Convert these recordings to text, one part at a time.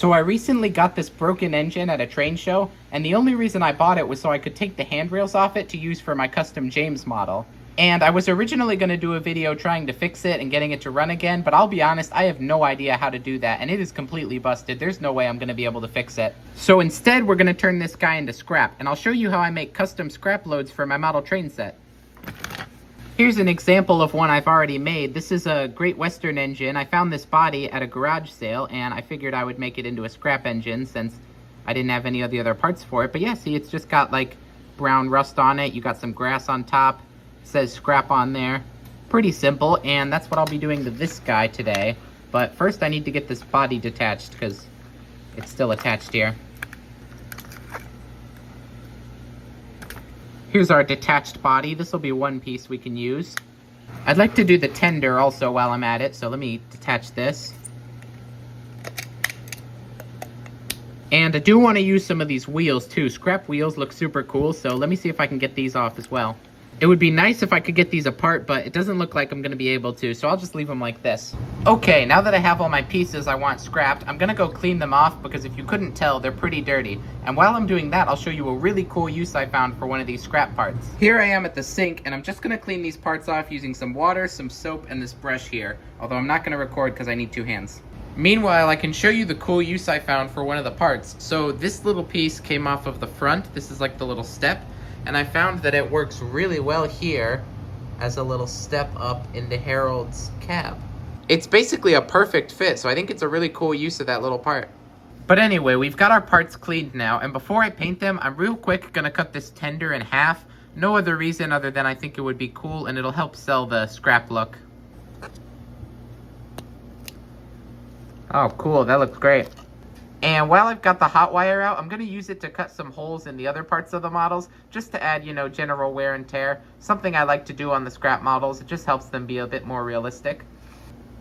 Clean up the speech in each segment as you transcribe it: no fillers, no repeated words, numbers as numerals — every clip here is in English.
So I recently got this broken engine at a train show, and the only reason I bought it was so I could take the handrails off it to use for my custom James model. And I was originally going to do a video trying to fix it and getting it to run again, but I'll be honest, I have no idea how to do that, and it is completely busted. There's no way I'm going to be able to fix it. So instead, we're going to turn this guy into scrap, and I'll show you how I make custom scrap loads for my model train set. Here's an example of one I've already made. This is a Great Western engine. I found this body at a garage sale, and I figured I would make it into a scrap engine since I didn't have any of the other parts for it. But yeah, see, it's just got like brown rust on it. You got some grass on top. It says scrap on there. Pretty simple, and that's what I'll be doing to this guy today. But first I need to get this body detached because it's still attached here. Here's our detached body. This will be one piece we can use. I'd like to do the tender also while I'm at it, so let me detach this. And I do want to use some of these wheels too. Scrap wheels look super cool, so let me see if I can get these off as well. It would be nice if I could get these apart, but it doesn't look like I'm going to be able to, so I'll just leave them like this. Okay, now that I have all my pieces I want scrapped, I'm going to go clean them off because if you couldn't tell, they're pretty dirty. And while I'm doing that, I'll show you a really cool use I found for one of these scrap parts. Here I am at the sink, and I'm just going to clean these parts off using some water, some soap, and this brush here. Although I'm not going to record because I need two hands. Meanwhile, I can show you the cool use I found for one of the parts. So this little piece came off of the front. This is like the little step. And I found that it works really well here as a little step up into Harold's cab. It's basically a perfect fit, so I think it's a really cool use of that little part. But anyway, we've got our parts cleaned now, and before I paint them, I'm real quick gonna cut this tender in half. No other reason other than I think it would be cool and it'll help sell the scrap look. Oh, cool, that looks great. And while I've got the hot wire out, I'm going to use it to cut some holes in the other parts of the models, just to add, general wear and tear. Something I like to do on the scrap models. It just helps them be a bit more realistic.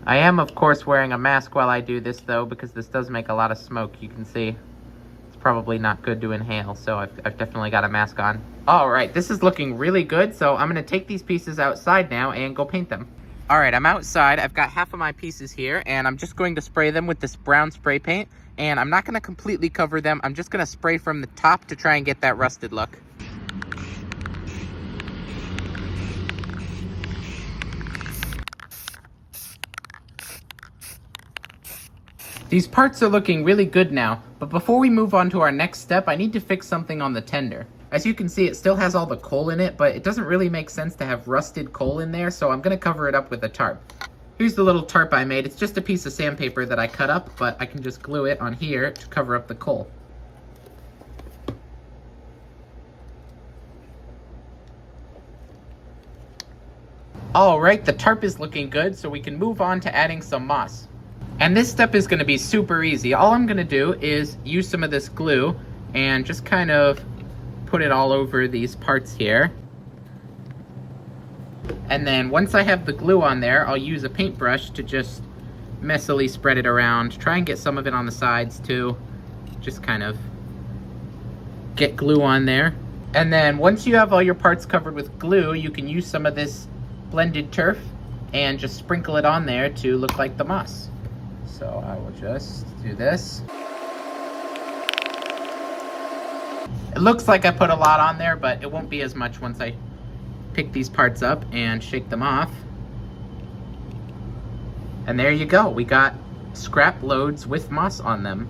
I am, of course, wearing a mask while I do this, though, because this does make a lot of smoke. You can see it's probably not good to inhale, so I've definitely got a mask on. All right, this is looking really good, so I'm going to take these pieces outside now and go paint them. All right, I'm outside. I've got half of my pieces here, and I'm just going to spray them with this brown spray paint. And I'm not going to completely cover them. I'm just going to spray from the top to try and get that rusted look. These parts are looking really good now, but before we move on to our next step, I need to fix something on the tender. As you can see, it still has all the coal in it, but it doesn't really make sense to have rusted coal in there, so I'm going to cover it up with a tarp. Here's the little tarp I made. It's just a piece of sandpaper that I cut up, but I can just glue it on here to cover up the coal. All right, the tarp is looking good, so we can move on to adding some moss. And this step is going to be super easy. All I'm going to do is use some of this glue and just kind of put it all over these parts here. And then once I have the glue on there, I'll use a paintbrush to just messily spread it around. Try and get some of it on the sides too. Just kind of get glue on there. And then once you have all your parts covered with glue, you can use some of this blended turf and just sprinkle it on there to look like the moss. So I will just do this. It looks like I put a lot on there, but it won't be as much once I pick these parts up and shake them off. And there you go. We got scrap loads with moss on them.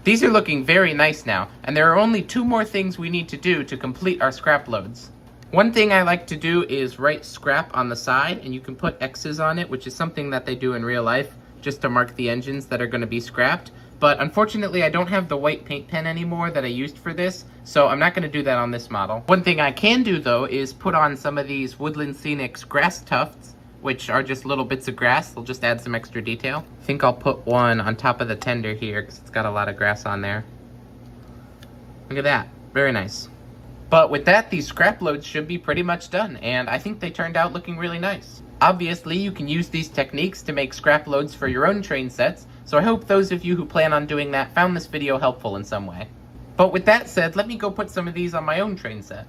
These are looking very nice now, and there are only two more things we need to do to complete our scrap loads. One thing I like to do is write scrap on the side, and you can put X's on it, which is something that they do in real life, just to mark the engines that are going to be scrapped. But unfortunately, I don't have the white paint pen anymore that I used for this, so I'm not going to do that on this model. One thing I can do, though, is put on some of these Woodland Scenics grass tufts, which are just little bits of grass. They'll just add some extra detail. I think I'll put one on top of the tender here, because it's got a lot of grass on there. Look at that. Very nice. But with that, these scrap loads should be pretty much done, and I think they turned out looking really nice. Obviously, you can use these techniques to make scrap loads for your own train sets, so I hope those of you who plan on doing that found this video helpful in some way. But with that said, let me go put some of these on my own train set.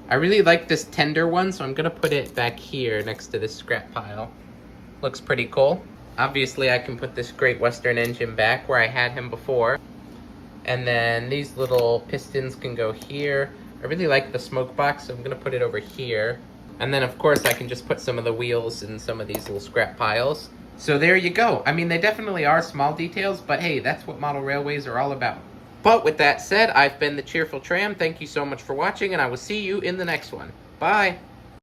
I really like this tender one, so I'm going to put it back here next to this scrap pile. Looks pretty cool. Obviously, I can put this Great Western engine back where I had him before. And then these little pistons can go here. I really like the smoke box, so I'm gonna put it over here. And then of course I can just put some of the wheels in some of these little scrap piles. So there you go. I mean, they definitely are small details, but hey, that's what model railways are all about. But with that said, I've been the Cheerful Tram. Thank you so much for watching, and I will see you in the next one. Bye!